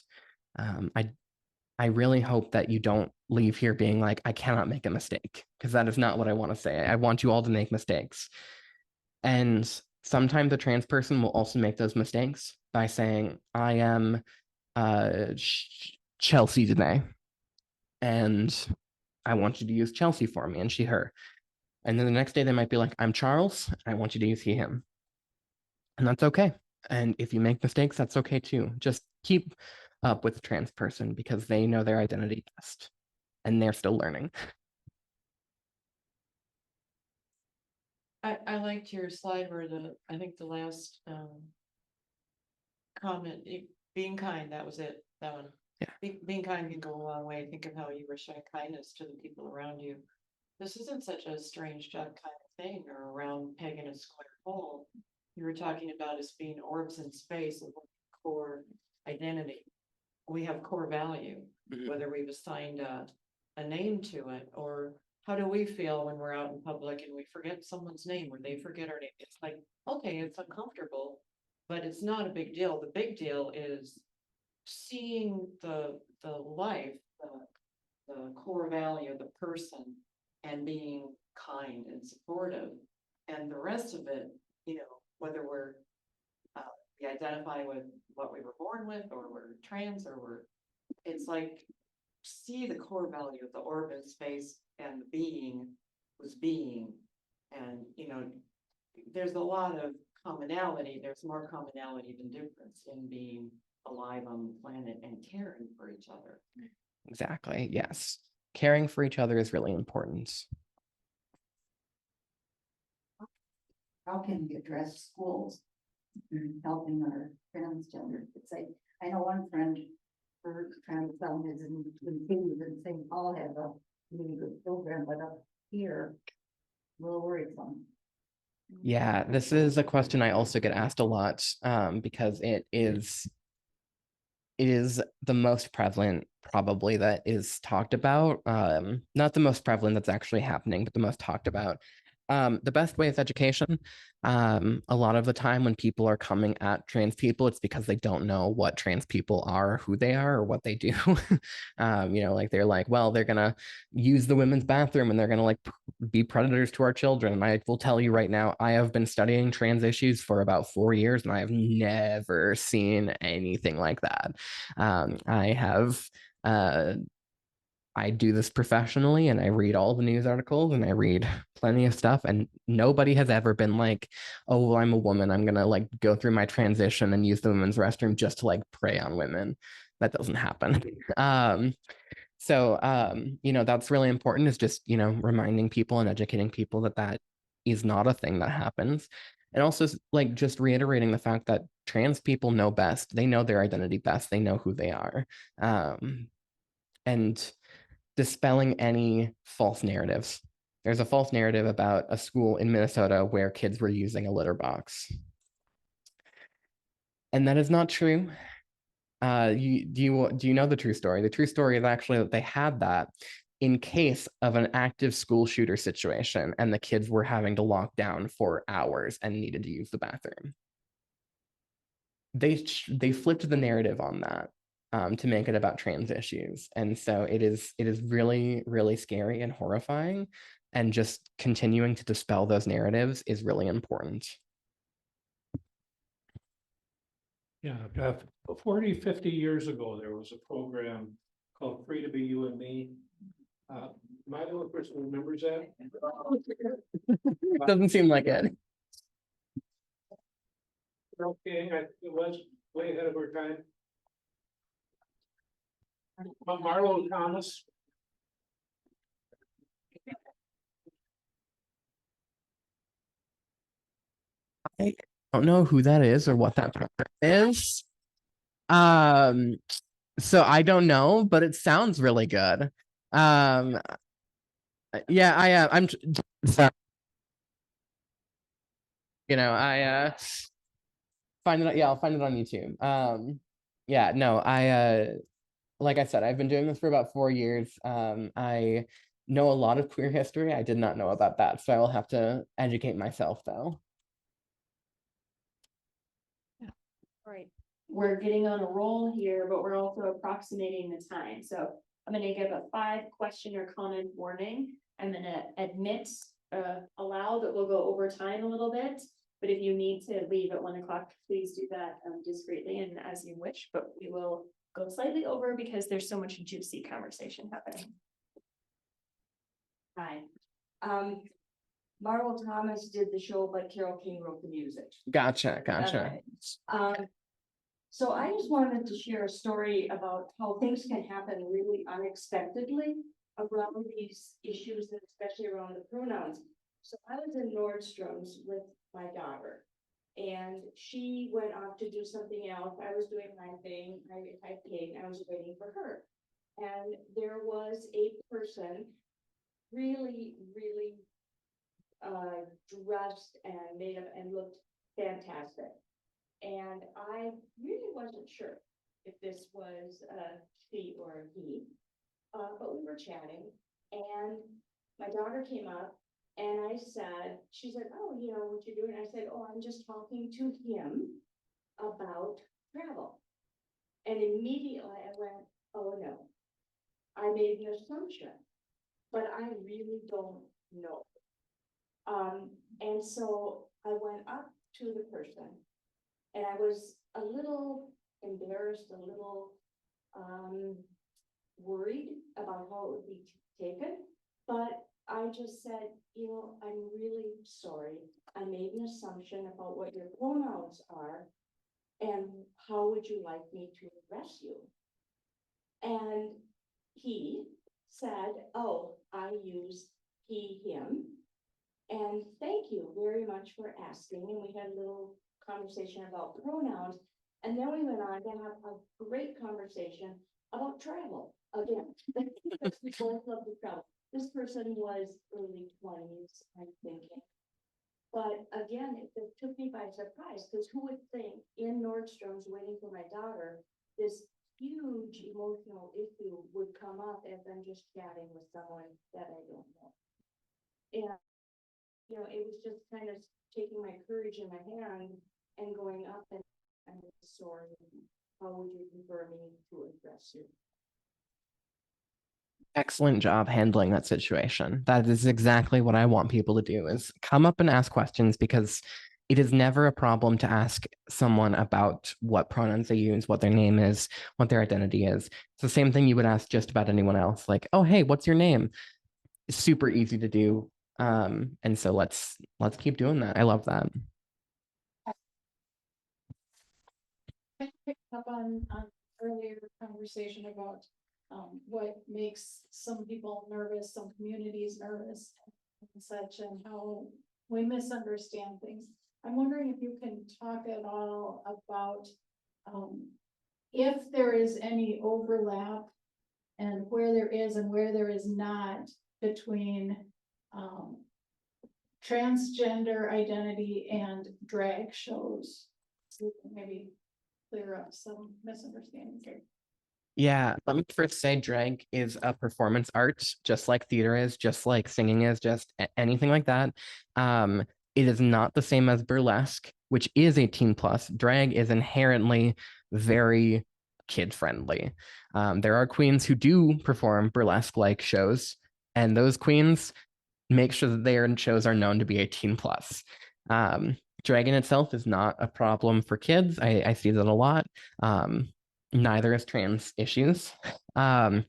I really hope that you don't leave here being like, I cannot make a mistake, because that is not what I want to say. I want you all to make mistakes. And sometimes a trans person will also make those mistakes by saying, I am Chelsea today, and I want you to use Chelsea for me, and she, her. And then the next day they might be like, I'm Charles, and I want you to use he, him. And that's okay. And if you make mistakes, that's okay too. Just keep up with the trans person, because they know their identity best and they're still learning. I liked your slide where I think the last comment, being kind, that was it, that one. Yeah. Being kind can go a long way. Think of how you were showing kindness to the people around you. This isn't such a strange kind of thing, or a round peg in a square hole. You were talking about us being orbs in space and core identity. We have core value, whether we've assigned a name to it, or how do we feel when we're out in public and we forget someone's name, or they forget our name? It's like, okay, it's uncomfortable, but it's not a big deal. The big deal is seeing the life, the core value of the person, and being kind and supportive. And the rest of it, whether we identify with what we were born with, or we're trans, or it's like, see the core value of the orb in space, and the being was being. And there's a lot of commonality. There's more commonality than difference in being alive on the planet and caring for each other. Exactly. Yes. Caring for each other is really important. How can we address schools in helping our transgender? It's like, I know one friend, her trans son is in Queens, and St. Paul has a really good program, but up here, a little worrisome. Yeah, this is a question I also get asked a lot, because it is the most prevalent, probably, that is talked about. Not the most prevalent that's actually happening, but the most talked about. The best way is education. A lot of the time when people are coming at trans people, it's because they don't know what trans people are, who they are, or what they do. Like they're like, well, they're gonna use the women's bathroom and they're gonna like be predators to our children. And I will tell you right now, I have been studying trans issues for about 4 years, and I have never seen anything like that. I do this professionally, and I read all the news articles, and I read plenty of stuff, and nobody has ever been like, oh, well, I'm a woman, I'm gonna like go through my transition and use the women's restroom just to like prey on women. That doesn't happen. That's really important, is just, reminding people and educating people that is not a thing that happens. And also like just reiterating the fact that trans people know best. They know their identity best. They know who they are. And dispelling any false narratives. There's a false narrative about a school in Minnesota where kids were using a litter box. And that is not true. Do you know the true story? The true story is actually that they had that in case of an active school shooter situation, and the kids were having to lock down for hours and needed to use the bathroom. They flipped the narrative on that. To make it about trans issues. And so it is really, really scary and horrifying. And just continuing to dispel those narratives is really important. Yeah, 40, 50 years ago, there was a program called Free to Be You and Me. Am I the only person who remembers that? Doesn't seem like it. Okay, it was way ahead of our time. Marlo Thomas. I don't know who that is or what that program is. So I don't know, but it sounds really good. Yeah, I'm sorry. I find it. Yeah, I'll find it on YouTube. Yeah, no, like I said, I've been doing this for about 4 years. I know a lot of queer history. I did not know about that, so I will have to educate myself though. Right. We're getting on a roll here, but we're also approximating the time. So I'm gonna give a 5-question or comment warning. I'm gonna admit, allow that we'll go over time a little bit. But if you need to leave at 1 o'clock, please do that discreetly and as you wish, but we will go slightly over because there's so much juicy conversation happening. Hi. Marvel Thomas did the show, but Carole King wrote the music. Gotcha. Okay. So I just wanted to share a story about how things can happen really unexpectedly around these issues, and especially around the pronouns. So I was in Nordstrom's with my daughter, and she went off to do something else. I was doing my thing. I paid. I was waiting for her, and there was a person really dressed and made up and looked fantastic. And I really wasn't sure if this was a she or a he, but we were chatting, and my daughter came up, and she said, oh, you know, what you doing? I said, oh, I'm just talking to him about travel. And immediately I went, oh, no, I made an assumption, but I really don't know. And so I went up to the person, and I was a little embarrassed, a little worried about how it would be taken. But I just said, you know, I'm really sorry. I made an assumption about what your pronouns are, and how would you like me to address you? And he said, oh, I use he, him. And thank you very much for asking. And we had a little conversation about pronouns. And then we went on to have a great conversation about travel again. Because we both love to travel. This person was early 20s, I'm thinking. But again, it took me by surprise, because who would think in Nordstrom's waiting for my daughter, this huge emotional issue would come up as I'm just chatting with someone that I don't know. And you know, it was just kind of taking my courage in my hand and going up and I'm sorry, how would you prefer me to address you? Excellent job handling that situation. That is exactly what I want people to do, is come up and ask questions, because it is never a problem to ask someone about what pronouns they use, what their name is, what their identity is. It's the same thing you would ask just about anyone else. Like, oh, hey, what's your name? It's super easy to do. And so let's keep doing that. I love that. Pick up on earlier conversation about what makes some people nervous, some communities nervous and such, and how we misunderstand things. I'm wondering if you can talk at all about if there is any overlap, and where there is and where there is not, between transgender identity and drag shows. So maybe clear up some misunderstandings here. Yeah, let me first say drag is a performance art, just like theater is, just like singing is, just anything like that. It is not the same as burlesque, which is 18+. Drag is inherently very kid-friendly. There are queens who do perform burlesque-like shows, and those queens make sure that their shows are known to be 18+. Drag in itself is not a problem for kids. I see that a lot. Neither is trans issues. The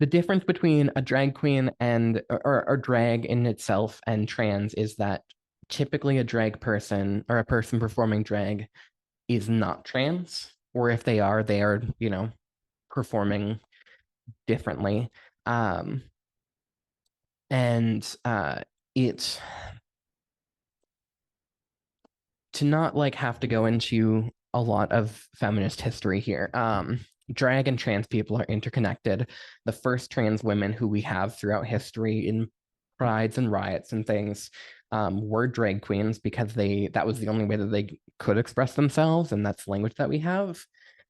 difference between a drag queen and or drag in itself and trans is that typically a drag person or a person performing drag is not trans, or if they are, you know, performing differently. It's to not like have to go into a lot of feminist history here. Drag and trans people are interconnected. The first trans women who we have throughout history in prides and riots and things were drag queens, because that was the only way that they could express themselves, and that's the language that we have.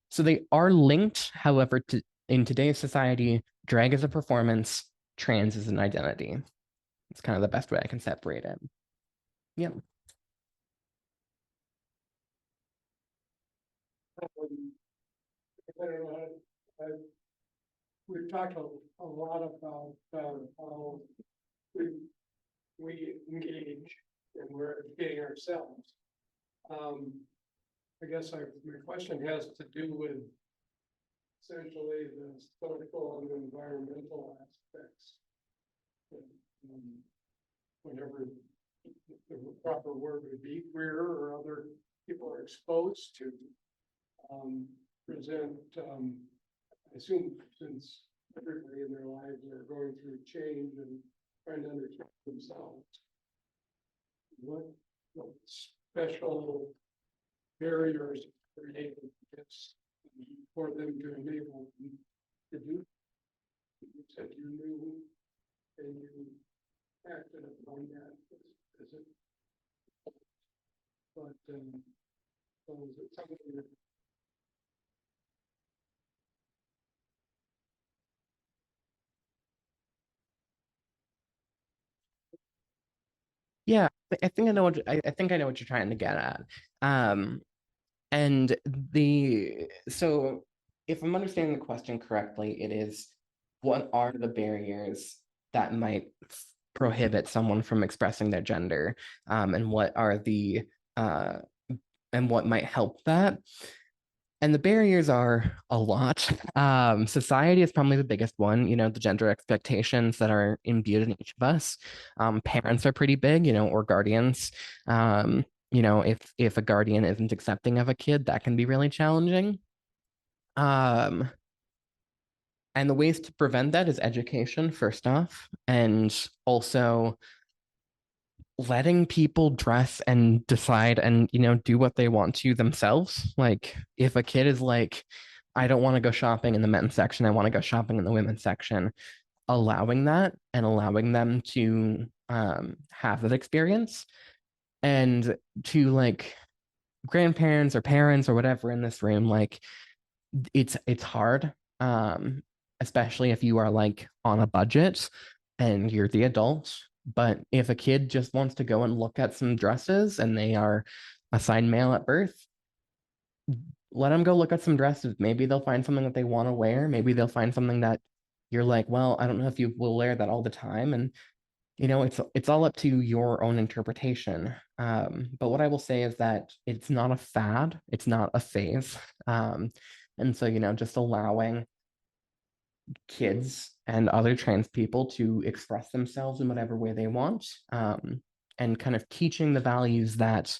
So they are linked. However, in today's society, drag is a performance, trans is an identity. It's kind of the best way I can separate it. Yeah. I don't know, we've talked a lot about, how we engage and we're educating ourselves. I guess my question has to do with essentially the social and environmental aspects. Whatever the proper word would be, queer or other people are exposed to, present, I assume since everybody in their lives are going through change and trying to understand themselves. What special barriers are enabled for them to enable them to do? You said you knew and you acted upon that. Is it? But so is it something that Yeah, I think I know what I think I know what you're trying to get at. And so if I'm understanding the question correctly, it is what are the barriers that might prohibit someone from expressing their gender, and what are the and what might help that? And the barriers are a lot. Society is probably the biggest one, the gender expectations that are imbued in each of us. Parents are pretty big, or guardians. If a guardian isn't accepting of a kid, that can be really challenging. And the ways to prevent that is education, first off, and also letting people dress and decide and do what they want to themselves. Like if a kid is like, I don't want to go shopping in the men's section, I want to go shopping in the women's section, allowing that and allowing them to have that experience. And to like grandparents or parents or whatever in this room, like it's hard, especially if you are like on a budget and you're the adult. But if a kid just wants to go and look at some dresses and they are assigned male at birth, let them go look at some dresses. Maybe they'll find something that they want to wear. Maybe they'll find something that you're like, well, I don't know if you will wear that all the time. And it's all up to your own interpretation. But what I will say is that it's not a fad, it's not a phase. And so, just allowing kids and other trans people to express themselves in whatever way they want, and kind of teaching the values that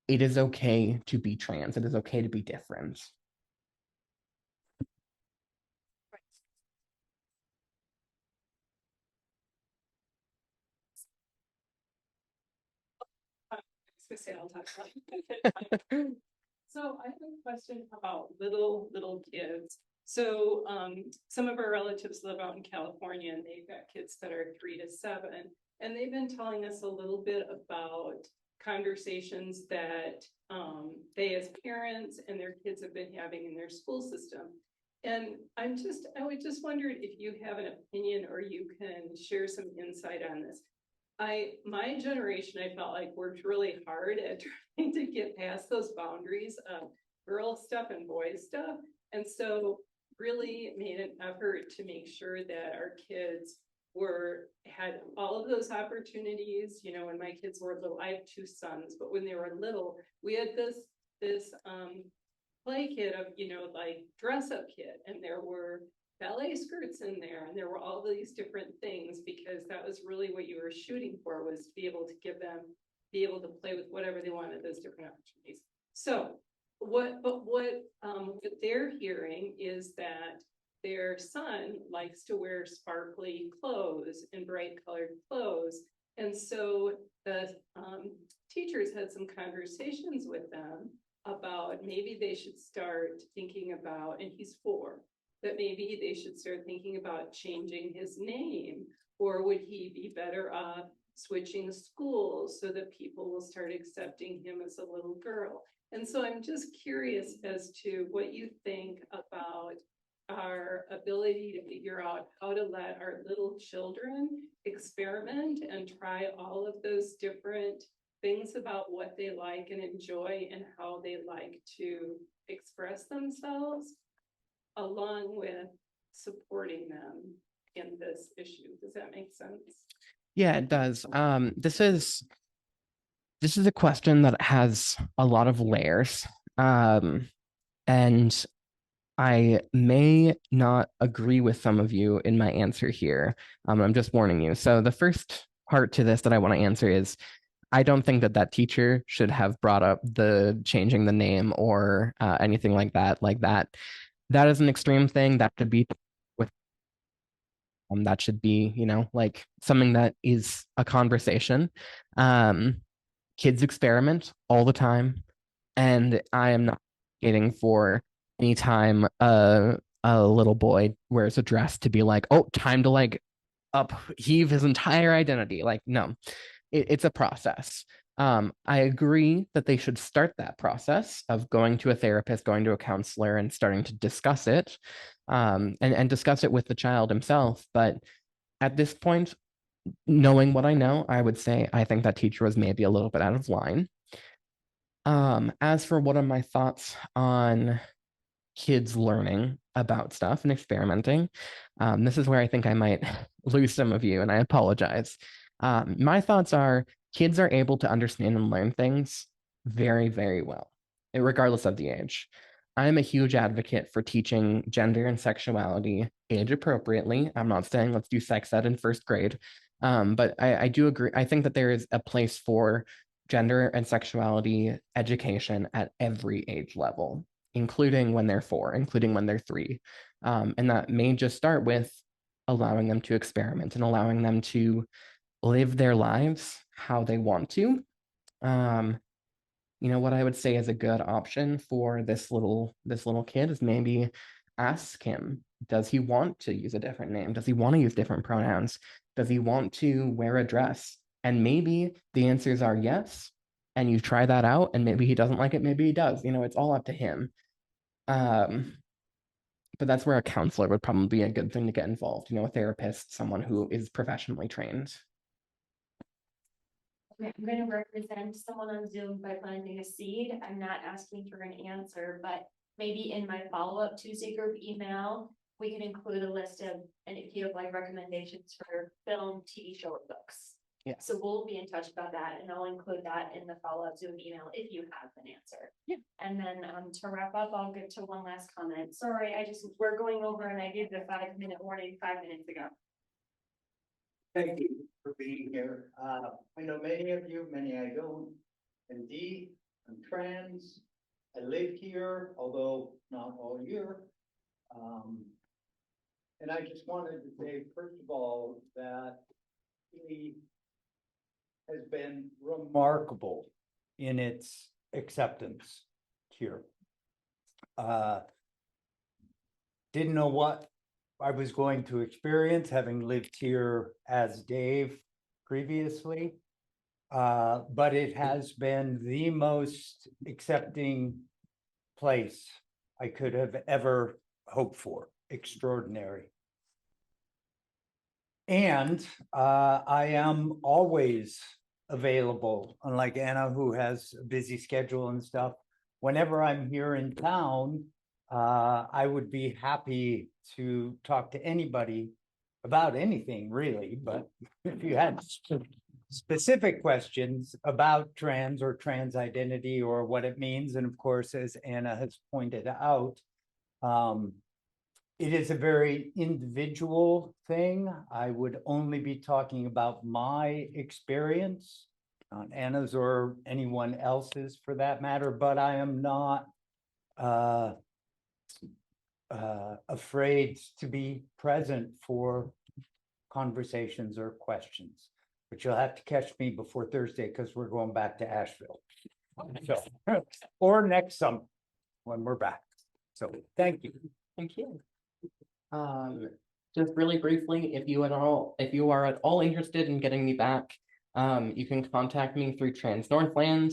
it is okay to be trans, it is okay to be different. I'll talk about it. So I have a question about little kids. So some of our relatives live out in California and they've got kids that are 3 to 7. And they've been telling us a little bit about conversations that they as parents and their kids have been having in their school system. And I would just wonder if you have an opinion or you can share some insight on this. My generation, I felt like worked really hard at trying to get past those boundaries of girl stuff and boy stuff. And so really made an effort to make sure that our kids had all of those opportunities. When my kids were little, I have 2 sons, but when they were little, we had this play kit of, like dress up kit, and there were ballet skirts in there, and there were all these different things, because that was really what you were shooting for, was to be able to be able to play with whatever they wanted, those different opportunities. So what they're hearing is that their son likes to wear sparkly clothes and bright colored clothes. And so the teachers had some conversations with them about maybe they should start thinking about, and he's 4, that maybe they should start thinking about changing his name, or would he be better off switching schools so that people will start accepting him as a little girl? And so I'm just curious as to what you think about our ability to figure out how to let our little children experiment and try all of those different things about what they like and enjoy and how they like to express themselves, along with supporting them in this issue. Does that make sense? Yeah, it does. This is a question that has a lot of layers. And I may not agree with some of you in my answer here. I'm just warning you. So the first part to this that I want to answer is I don't think that that teacher should have brought up the changing the name or anything like that. Like that is an extreme thing that should be with that should be, you know, like something that is a conversation. Kids experiment all the time, and I am not getting for any time a little boy wears a dress to be like, oh, time to like upheave his entire identity. Like, no, it's a process. I agree that they should start that process of going to a therapist, going to a counselor, and starting to discuss it, and discuss it with the child himself. But at this point, knowing what I know, I would say I think that teacher was maybe a little bit out of line. As for what are my thoughts on kids learning about stuff and experimenting, this is where I think I might lose some of you, and I apologize. My thoughts are kids are able to understand and learn things very, very well, regardless of the age. I am a huge advocate for teaching gender and sexuality age appropriately. I'm not saying let's do sex ed in first grade, but I do agree. I think that there is a place for gender and sexuality education at every age level, including when they're 4, including when they're 3. And that may just start with allowing them to experiment and allowing them to live their lives how they want to. You know, what I would say is a good option for this little kid is maybe ask him, does he want to use a different name? Does he want to use different pronouns? Does he want to wear a dress? And maybe the answers are yes, and you try that out, and maybe he doesn't like it, maybe he does. You know, it's all up to him. But that's where a counselor would probably be a good thing to get involved, you know, a therapist, someone who is professionally trained. Okay, I'm gonna represent someone on Zoom by planting a seed. I'm not asking for an answer, but maybe in my follow-up Tuesday group email, we can include a list of, and if you have like recommendations for film, TV show, or books. Yeah. So we'll be in touch about that, and I'll include that in the follow-up Zoom email if you have an answer. Yeah. And then to wrap up, I'll get to one last comment. Sorry, we're going over and I gave the 5-minute warning 5 minutes ago. Thank you for being here. I know many of you, many I don't. Indeed, I'm trans. I live here, although not all year. And I just wanted to say, first of all, that he has been remarkable in its acceptance here. Didn't know what I was going to experience, having lived here as Dave previously. But it has been the most accepting place I could have ever hoped for. Extraordinary. And I am always available, unlike Anna, who has a busy schedule and stuff. Whenever I'm here in town, I would be happy to talk to anybody about anything, really. But if you had specific questions about trans or trans identity or what it means, and of course, as Anna has pointed out, it is a very individual thing. I would only be talking about my experience, not Anna's or anyone else's for that matter, but I am not afraid to be present for conversations or questions. But you'll have to catch me before Thursday because we're going back to Asheville. So, or next summer when we're back. So thank you. Thank you. Just really briefly, if you are at all interested in getting me back, you can contact me through Trans Northland.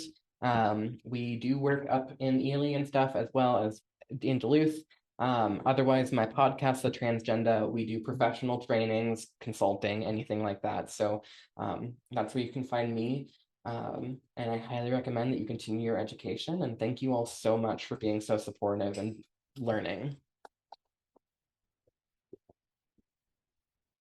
We do work up in Ely and stuff as well as in Duluth. Otherwise, my podcast, The Transgenda, we do professional trainings, consulting, anything like that. So that's where you can find me. And I highly recommend that you continue your education, and thank you all so much for being so supportive and learning.